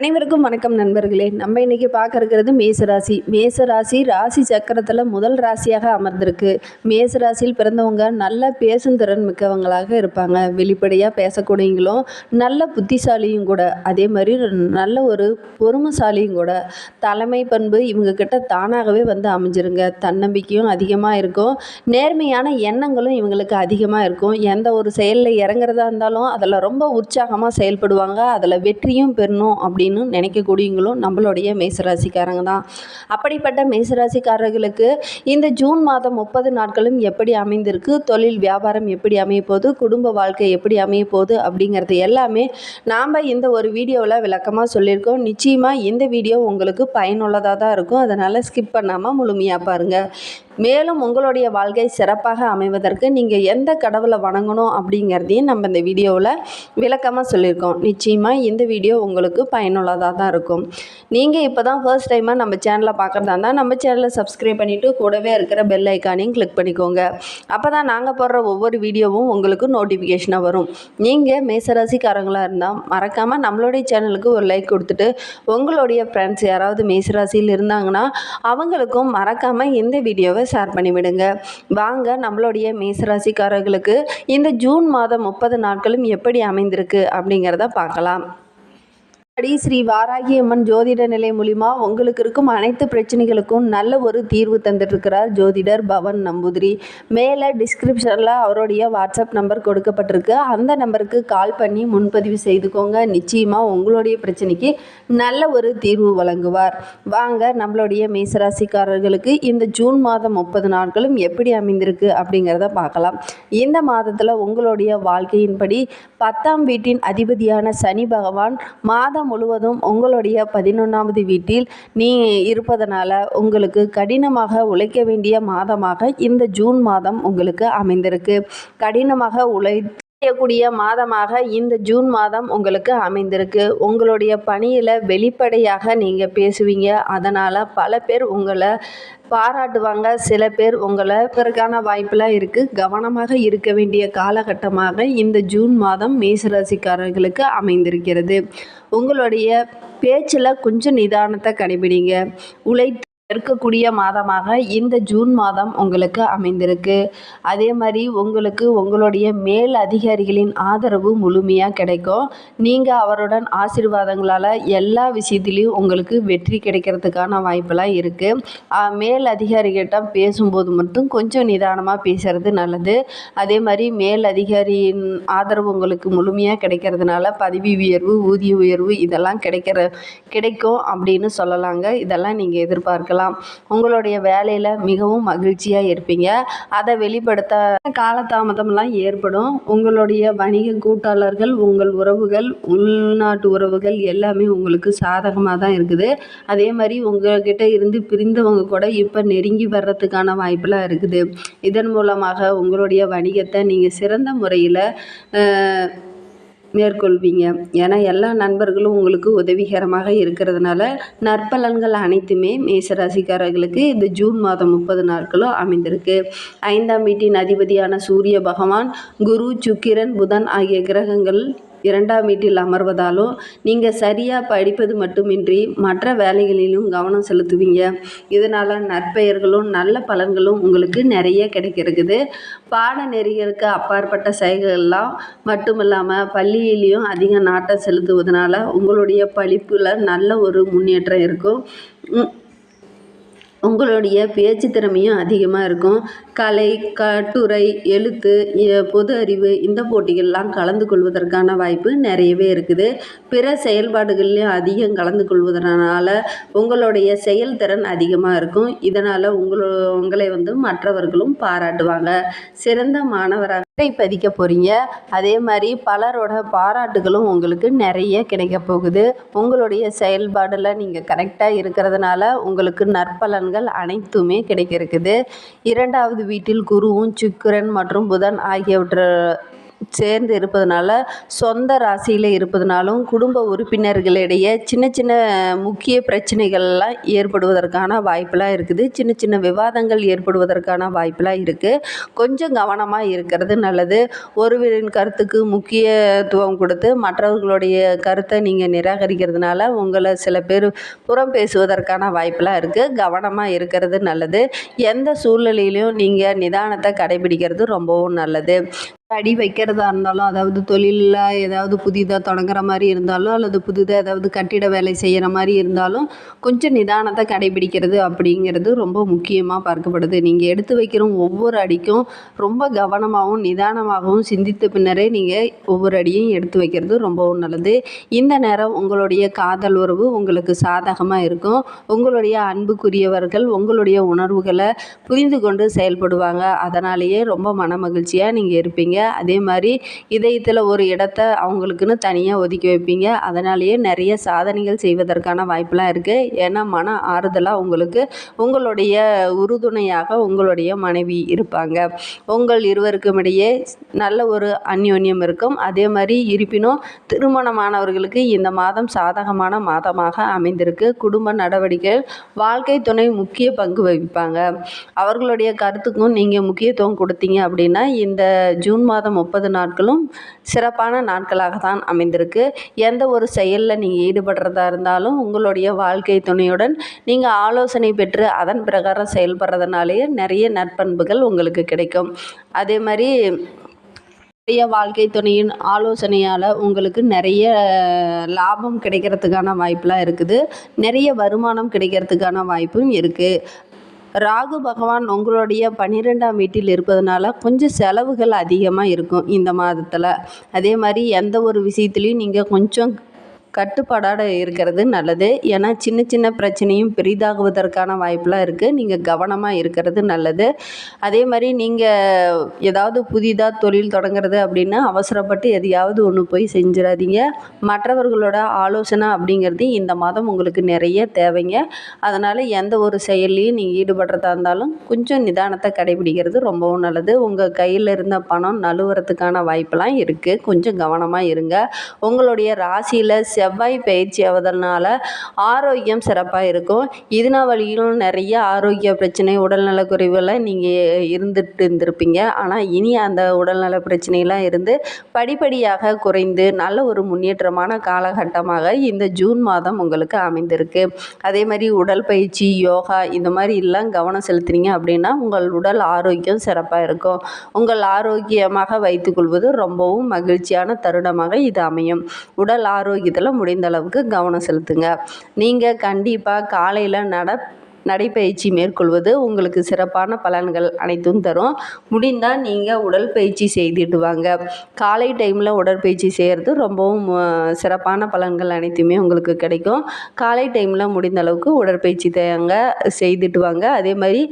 அனைவருக்கும் வணக்கம் நண்பர்களே. நம்ம இன்னைக்கு பார்க்க இருக்கிறது மேசராசி. மேசராசி ராசி சக்கரத்தில் முதல் ராசியாக அமர்ந்திருக்கு. மேசராசியில் பிறந்தவங்க நல்ல பேசும் திறன் மிக்கவங்களாக இருப்பாங்க. வெளிப்படையாக பேசக்கூடியவங்களும் நல்ல புத்திசாலியும் கூட, அதே மாதிரி நல்ல ஒரு பொறுமைசாலியும் கூட. தலைமை பண்பு இவங்க கிட்ட தானாகவே வந்து அமைஞ்சிருங்க. தன்னம்பிக்கையும் அதிகமாக இருக்கும். நேர்மையான எண்ணங்களும் இவங்களுக்கு அதிகமாக இருக்கும். எந்த ஒரு செயலில் இறங்குறதா இருந்தாலும் அதில் ரொம்ப உற்சாகமாக செயல்படுவாங்க. அதில் வெற்றியும் பெறணும் அப்படின்னு நினைக்கக்கூடியவங்களும் நம்மளுடைய மேசராசிக்காரங்க தான். அப்படிப்பட்ட மேசராசிக்காரர்களுக்கு இந்த ஜூன் மாதம் 30 நாட்களும் எப்படி அமைந்திருக்கு, தொழில் வியாபாரம் எப்படி அமைய போகுது, குடும்ப வாழ்க்கை எப்படி அமைய போகுது அப்படிங்கிறது எல்லாமே நாம் இந்த ஒரு வீடியோவில் விளக்கமாக சொல்லியிருக்கோம். நிச்சயமாக இந்த வீடியோ உங்களுக்கு பயனுள்ளதாக தான் இருக்கும். அதனால் ஸ்கிப் பண்ணாமல் முழுமையாக பாருங்கள். மேலும் உங்களுடைய வாழ்க்கை சிறப்பாக அமைவதற்கு நீங்கள் எந்த கடவுளை வணங்கணும் அப்படிங்கிறதையும் நம்ம இந்த வீடியோவில் விளக்கமாக சொல்லியிருக்கோம். நிச்சயமாக இந்த வீடியோ உங்களுக்கு பயனுள்ளதாக தான் இருக்கும். நீங்கள் இப்போ தான் ஃபர்ஸ்ட் டைமாக நம்ம சேனலை பார்க்குறதா இருந்தால் நம்ம சேனலை சப்ஸ்கிரைப் பண்ணிவிட்டு கூடவே இருக்கிற பெல் ஐக்கானையும் கிளிக் பண்ணிக்கோங்க. அப்போ தான் நாங்கள் போடுற ஒவ்வொரு வீடியோவும் உங்களுக்கு நோட்டிஃபிகேஷனாக வரும். நீங்கள் மேசராசிக்காரங்களாக இருந்தால் மறக்காமல் நம்மளுடைய சேனலுக்கு ஒரு லைக் கொடுத்துட்டு உங்களுடைய ஃப்ரெண்ட்ஸ் யாராவது மேசராசியில் இருந்தாங்கன்னா அவங்களுக்கும் மறக்காமல் இந்த வீடியோவை ஷேர் பண்ணிவிடுங்க. வாங்க நம்மளுடைய மேசராசிக்காரர்களுக்கு இந்த ஜூன் மாதம் 30 நாட்களும் எப்படி அமைந்திருக்கு அப்படிங்கிறத பார்க்கலாம். ஸ்ரீ வாராகி அம்மன் ஜோதிட நிலை மூலிமா உங்களுக்கு இருக்கும் அனைத்து பிரச்சனைகளுக்கும் நல்ல ஒரு தீர்வு தந்துட்டுருக்கிறார் ஜோதிடர் பவன் நம்பூதிரி. மேலே டிஸ்கிரிப்ஷனில் அவருடைய வாட்ஸ்அப் நம்பர் கொடுக்கப்பட்டிருக்கு. அந்த நம்பருக்கு கால் பண்ணி முன்பதிவு செய்துக்கோங்க. நிச்சயமாக உங்களுடைய பிரச்சனைக்கு நல்ல ஒரு தீர்வு வழங்குவார். வாங்க நம்மளுடைய மேசராசிக்காரர்களுக்கு இந்த ஜூன் மாதம் 30 நாட்களும் எப்படி அமைந்திருக்கு அப்படிங்கிறத பார்க்கலாம். இந்த மாதத்தில் உங்களுடைய வாழ்க்கையின்படி 10ஆம் வீட்டின் அதிபதியான சனி பகவான் மாதம் முழுவதும் உங்களுடைய 11வது வீட்டில் நீ இருப்பதனால உங்களுக்கு கடினமாக உழைக்க வேண்டிய மாதமாக இந்த ஜூன் மாதம் உங்களுக்கு அமைந்திருக்கு. கடினமாக செய்யக்கூடிய மாதமாக இந்த ஜூன் மாதம் உங்களுக்கு அமைந்திருக்கு. உங்களுடைய பணியில் வெளிப்படையாக நீங்கள் பேசுவீங்க. அதனால் பல பேர் உங்களை பாராட்டுவாங்க. சில பேர் உங்களை பிறக்கான வாய்ப்பெலாம் இருக்குது. கவனமாக இருக்க வேண்டிய காலகட்டமாக இந்த ஜூன் மாதம் மேசராசிக்காரர்களுக்கு அமைந்திருக்கிறது. உங்களுடைய பேச்சில் கொஞ்சம் நிதானத்தை கடைபிடிங்க. உழைத்து இருக்கக்கூடிய மாதமாக இந்த ஜூன் மாதம் உங்களுக்கு அமைந்திருக்கு. அதே மாதிரி உங்களுக்கு உங்களுடைய மேல் அதிகாரிகளின் ஆதரவு முழுமையாக கிடைக்கும். நீங்கள் அவருடன் ஆசீர்வாதங்களால் எல்லா விஷயத்துலேயும் உங்களுக்கு வெற்றி கிடைக்கிறதுக்கான வாய்ப்பெல்லாம் இருக்குது. மேல் அதிகாரிகிட்ட பேசும்போது மட்டும் கொஞ்சம் நிதானமாக பேசுகிறது நல்லது. அதே மாதிரி மேல் அதிகாரியின் ஆதரவு உங்களுக்கு முழுமையாக கிடைக்கிறதுனால பதவி உயர்வு, ஊதிய உயர்வு இதெல்லாம் கிடைக்கும் அப்படின்னு சொல்லலாங்க. இதெல்லாம் நீங்கள் எதிர்பார்க்கலாம். உங்களுடைய வேலையில் மிகவும் மகிழ்ச்சியாக இருப்பீங்க. அதை வெளிப்படுத்த காலதாமதம்லாம் ஏற்படும். உங்களுடைய வணிக கூட்டாளர்கள், உங்கள் உறவுகள், உள்நாட்டு உறவுகள் எல்லாமே உங்களுக்கு சாதகமாக தான் இருக்குது. அதே மாதிரி உங்கள்கிட்ட இருந்து பிரிந்தவங்க கூட இப்போ நெருங்கி வர்றதுக்கான வாய்ப்பெலாம் இருக்குது. இதன் மூலமாக உங்களுடைய வணிகத்தை நீங்கள் சிறந்த முறையில் மேற்கொள்வீங்க. ஏன்னா எல்லா நண்பர்களும் உங்களுக்கு உதவிகரமாக இருக்கிறதுனால நற்பலன்கள் அனைத்துமே மேசராசிக்காரர்களுக்கு இந்த ஜூன் மாதம் 30 நாட்களும் அமைந்திருக்கு. 5ஆம் வீட்டின் அதிபதியான சூரிய பகவான், குரு, சுக்கிரன், புதன் ஆகிய கிரகங்கள் 2ஆம் வீட்டில் அமர்வதாலும் நீங்கள் சரியாக படிப்பது மட்டுமின்றி மற்ற வேலைகளிலும் கவனம் செலுத்துவீங்க. இதனால் நற்பெயர்களும் நல்ல பலன்களும் உங்களுக்கு நிறைய கிடைக்கிறது. பாடநெறிகளுக்கு அப்பாற்பட்ட செயல்கள்லாம் மட்டும் இல்லாமல் பள்ளியிலையும் அதிக நாட்டம் செலுத்துவதனால உங்களுடைய படிப்பில் நல்ல ஒரு முன்னேற்றம் இருக்கும். உங்களுடைய பேச்சு திறமையும் அதிகமாக இருக்கும். கலை, கட்டுரை, எழுத்து, பொது அறிவு இந்த போட்டிகள்லாம் கலந்து கொள்வதற்கான வாய்ப்பு நிறையவே இருக்குது. பிற செயல்பாடுகள்லையும் அதிகம் கலந்து கொள்வதனால உங்களுடைய செயல்திறன் அதிகமாக இருக்கும். இதனால் உங்களை மற்றவர்களும் பாராட்டுவாங்க. சிறந்த மாணவராக பதிக்க போகிறீங்க. அதே மாதிரி பலரோட பாராட்டுகளும் உங்களுக்கு நிறைய கிடைக்க போகுது. உங்களுடைய செயல்பாடில் நீங்கள் கரெக்டாக இருக்கிறதுனால உங்களுக்கு நற்பலன்கள் அனைத்துமே கிடைக்க இருக்குது. 2ஆவது வீட்டில் குருவும், சுக்கிரன் மற்றும் புதன் சேர்ந்து இருப்பதனால, சொந்த ராசியில் இருப்பதனாலும் குடும்ப உறுப்பினர்களிடையே சின்ன சின்ன முக்கிய பிரச்சனைகள்லாம் ஏற்படுவதற்கான வாய்ப்பெலாம் இருக்குது. சின்ன சின்ன விவாதங்கள் ஏற்படுவதற்கான வாய்ப்பெலாம் இருக்குது. கொஞ்சம் கவனமாக இருக்கிறது நல்லது. ஒருவரின் கருத்துக்கு முக்கியத்துவம் கொடுத்து மற்றவர்களுடைய கருத்தை நீங்கள் நிராகரிக்கிறதுனால உங்களை சில பேர் புறம் பேசுவதற்கான வாய்ப்பெலாம் இருக்குது. கவனமாக இருக்கிறது நல்லது. எந்த சூழ்நிலையிலையும் நீங்கள் நிதானத்தை கடைபிடிக்கிறது ரொம்பவும் நல்லது. அடி வைக்கிறதா இருந்தாலும், அதாவது தொழிலில் ஏதாவது புதிதாக தொடங்குற மாதிரி இருந்தாலும், அல்லது புதிதாக ஏதாவது கட்டிட வேலை செய்கிற மாதிரி இருந்தாலும் கொஞ்சம் நிதானத்தை கடைபிடிக்கிறது அப்படிங்கிறது ரொம்ப முக்கியமாக பார்க்கப்படுது. நீங்கள் எடுத்து வைக்கிற ஒவ்வொரு அடிக்கும் ரொம்ப கவனமாகவும் நிதானமாகவும் சிந்தித்த பின்னரே நீங்கள் ஒவ்வொரு அடியும் எடுத்து வைக்கிறது ரொம்பவும் நல்லது. இந்த நேரம் உங்களுடைய காதல் உறவு உங்களுக்கு சாதகமாக இருக்கும். உங்களுடைய அன்புக்குரியவர்கள் உங்களுடைய உணர்வுகளை புரிந்து கொண்டு செயல்படுவாங்க. அதனாலேயே ரொம்ப மன மகிழ்ச்சியாக நீங்கள் இருப்பீங்க. அதே மாதிரி இதயத்தில் ஒரு இடத்தை அவங்களுக்குன்னு தனியாக ஒதுக்கி வைப்பீங்க. அதனாலேயே நிறைய சாதனைகள் செய்வதற்கான வாய்ப்பெலாம் இருக்குது. ஏன்னா மன ஆறுதலாக உங்களுக்கு உங்களுடைய உறுதுணையாக உங்களுடைய மனைவி இருப்பாங்க. உங்கள் இருவருக்கும் இடையே நல்ல ஒரு அந்யோன்யம் இருக்கும். அதே மாதிரி இருப்பினும் திருமணமானவர்களுக்கு இந்த மாதம் சாதகமான மாதமாக அமைந்திருக்கு. குடும்ப நடவடிக்கைகள் வாழ்க்கை துணை முக்கிய பங்கு வகிப்பாங்க. அவர்களுடைய கருத்துக்கும் நீங்கள் முக்கியத்துவம் கொடுத்தீங்க அப்படின்னா இந்த ஜூன் மாதம் 30 நாட்களும் சிறப்பான நாட்களாக தான் அமைந்திருக்கு. எந்த ஒரு செயலில் நீங்கள் ஈடுபடுறதா இருந்தாலும் உங்களுடைய வாழ்க்கை துணையுடன் நீங்கள் ஆலோசனை பெற்று அதன் பிரகாரம் செயல்படுறதுனாலேயே நிறைய நற்பண்புகள் உங்களுக்கு கிடைக்கும். அதே மாதிரி வாழ்க்கை துணையின் ஆலோசனையால் உங்களுக்கு நிறைய லாபம் கிடைக்கிறதுக்கான வாய்ப்பெலாம் இருக்குது. நிறைய வருமானம் கிடைக்கிறதுக்கான வாய்ப்பும் இருக்குது. ராகு பகவான் உங்களுடைய 12ஆம் வீட்டில் இருப்பதனால கொஞ்சம் செலவுகள் அதிகமாக இருக்கும் இந்த மாதத்தில். அதே மாதிரி எந்த ஒரு விஷயத்துலையும் நீங்கள் கொஞ்சம் கட்டுப்பாடாக இருக்கிறது நல்லது. ஏன்னா சின்ன சின்ன பிரச்சனையும் பெரிதாகுவதற்கான வாய்ப்பெலாம் இருக்குது. நீங்கள் கவனமாக இருக்கிறது நல்லது. அதே மாதிரி நீங்கள் ஏதாவது புதிதாக தொழில் தொடங்குறது அப்படின்னா அவசரப்பட்டு எதையாவது ஒன்று போய் செஞ்சிடாதீங்க. மற்றவர்களோட ஆலோசனை அப்படிங்கிறது இந்த மாதம் உங்களுக்கு நிறைய தேவைங்க. அதனால் எந்த ஒரு செயல்லையும் நீங்கள் ஈடுபடுறதா இருந்தாலும் கொஞ்சம் நிதானத்தை கடைபிடிக்கிறது ரொம்பவும் நல்லது. உங்கள் கையில் இருந்த பணம் நழுவுறதுக்கான வாய்ப்பெலாம் இருக்குது. கொஞ்சம் கவனமாக இருங்க. உங்களுடைய ராசியில் செவ்வாய் பயிற்சி ஆவதனால ஆரோக்கியம் சிறப்பாக இருக்கும். இதனால் வழியிலும் நிறைய ஆரோக்கிய பிரச்சனை உடல்நலக்குறைவில் நீங்கள் இருந்திருப்பீங்க. ஆனால் இனி அந்த உடல்நல பிரச்சனைலாம் இருந்து படிப்படியாக குறைந்து நல்ல ஒரு முன்னேற்றமான காலகட்டமாக இந்த ஜூன் மாதம் உங்களுக்கு அமைந்திருக்கு. அதே மாதிரி உடற்பயிற்சி யோகா இந்த மாதிரி எல்லாம் கவனம் செலுத்துனீங்க அப்படின்னா உங்கள் உடல் ஆரோக்கியம் சிறப்பாக இருக்கும். உங்கள் ஆரோக்கியமாக வைத்துக்கொள்வது ரொம்பவும் மகிழ்ச்சியான தருணமாக இது அமையும். உடல் ஆரோக்கியத்தில் முடிந்த அளவுக்கு கவனம் செலுத்துங்க. நீங்கள் கண்டிப்பாக காலையில் நடைப்பயிற்சி மேற்கொள்வது உங்களுக்கு சிறப்பான பலன்கள் அனைத்தும் தரும். முடிந்தால் நீங்கள் உடற்பயிற்சி செய்துட்டு வாங்க. காலை டைமில் உடற்பயிற்சி செய்கிறது ரொம்பவும் சிறப்பான பலன்கள் அனைத்துமே உங்களுக்கு கிடைக்கும். காலை டைமில் முடிந்த அளவுக்கு உடற்பயிற்சி செய்துட்டு வாங்க. அதே மாதிரி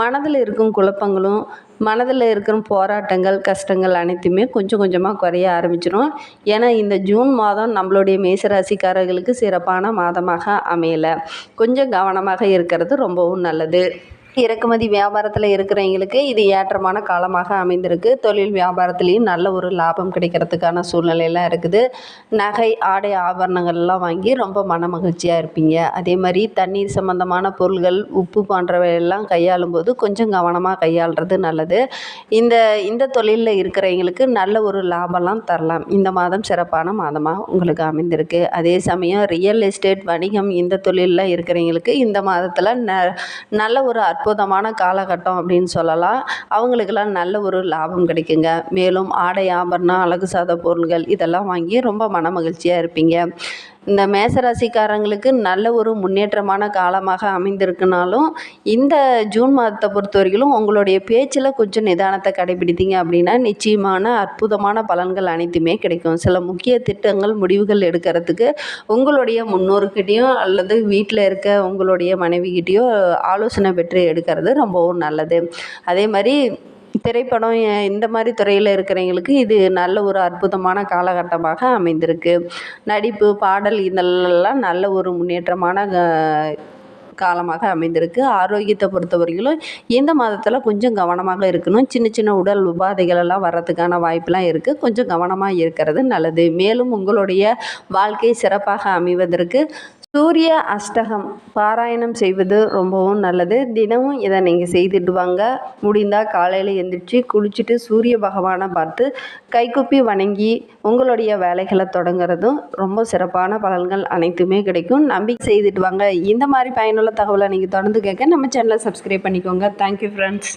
மனதில் இருக்கும் குழப்பங்களும் மனதில் இருக்கிற போராட்டங்கள் கஷ்டங்கள் அனைத்துமே கொஞ்சம் கொஞ்சமாக குறைய ஆரம்பிச்சிடும். ஏன்னா இந்த ஜூன் மாதம் நம்மளுடைய மேசராசிக்காரர்களுக்கு சிறப்பான மாதமாக அமையலை. கொஞ்சம் கவனமாக இருக்கிறது ரொம்பவும் நல்லது. இறக்குமதி வியாபாரத்தில் இருக்கிறவங்களுக்கு இது ஏற்றமான காலமாக அமைந்திருக்கு. தொழில் வியாபாரத்துலேயும் நல்ல ஒரு லாபம் கிடைக்கிறதுக்கான சூழ்நிலையெல்லாம் இருக்குது. நகை ஆடை ஆபரணங்கள்லாம் வாங்கி ரொம்ப மன மகிழ்ச்சியாக இருப்பீங்க. அதே மாதிரி தண்ணீர் சம்பந்தமான பொருள்கள் உப்பு போன்றவையெல்லாம் கையாளும் போது கொஞ்சம் கவனமாக கையாளுறது நல்லது. இந்த தொழிலில் இருக்கிறவங்களுக்கு நல்ல ஒரு லாபம்லாம் தரலாம். இந்த மாதம் சிறப்பான மாதமாக உங்களுக்கு அமைந்திருக்கு. அதே சமயம் ரியல் எஸ்டேட் வணிகம் இந்த தொழிலில் இருக்கிறவங்களுக்கு இந்த மாதத்தில் நல்ல ஒரு அற்புதமான காலகட்டம் அப்படின்னு சொல்லலாம். அவங்களுக்கெல்லாம் நல்ல ஒரு லாபம் கிடைக்குங்க. மேலும் ஆடை ஆபரணம் அழகு சாத பொருள்கள் இதெல்லாம் வாங்கி ரொம்ப மன மகிழ்ச்சியாக இருப்பீங்க. இந்த மேசராசிக்காரங்களுக்கு நல்ல ஒரு முன்னேற்றமான காலமாக அமைந்திருக்குனாலும் இந்த ஜூன் மாதத்தை பொறுத்த வரைக்கும் உங்களுடைய பேச்சில் கொஞ்சம் நிதானத்தை கடைபிடித்தீங்க அப்படின்னா நிச்சயமான அற்புதமான பலன்கள் அனைத்துமே கிடைக்கும். சில முக்கிய திட்டங்கள் முடிவுகள் எடுக்கிறதுக்கு உங்களுடைய முன்னோர்கிட்டையும் அல்லது வீட்டில் இருக்க உங்களுடைய மனைவிகிட்டையோ ஆலோசனை பெற்று எடுக்கிறது ரொம்பவும் நல்லது. அதே மாதிரி திரைப்படம் இந்த மாதிரி துறையில் இருக்கிறவங்களுக்கு இது நல்ல ஒரு அற்புதமான காலகட்டமாக அமைந்திருக்கு. நடிப்பு பாடல் இதெல்லாம் நல்ல ஒரு முன்னேற்றமான காலமாக அமைந்திருக்கு. ஆரோக்கியத்தை பொறுத்தவரையிலும் இந்த மாதத்தில் கொஞ்சம் கவனமாக இருக்கணும். சின்ன சின்ன உடல் உபாதைகள் எல்லாம் வர்றதுக்கான வாய்ப்பெலாம் இருக்குது. கொஞ்சம் கவனமாக இருக்கிறது நல்லது. மேலும் உங்களுடைய வாழ்க்கை சிறப்பாக அமைவதற்கு சூரிய அஷ்டகம் பாராயணம் செய்வது ரொம்பவும் நல்லது. தினமும் இதை நீங்கள் செய்துட்டு வாங்க. முடிந்தால் காலையில் எழுந்திரிச்சு குளிச்சுட்டு சூரிய பகவானை பார்த்து கைகுப்பி வணங்கி உங்களுடைய வேலைகளை தொடங்குறதும் ரொம்ப சிறப்பான பலன்கள் அனைத்துமே கிடைக்கும். நம்பிக்கை செய்துட்டு வாங்க. இந்த மாதிரி பயனுள்ள தகவலை நீங்கள் தொடர்ந்து கேட்க நம்ம சேனலை சப்ஸ்கிரைப் பண்ணிக்கோங்க. Thank you friends.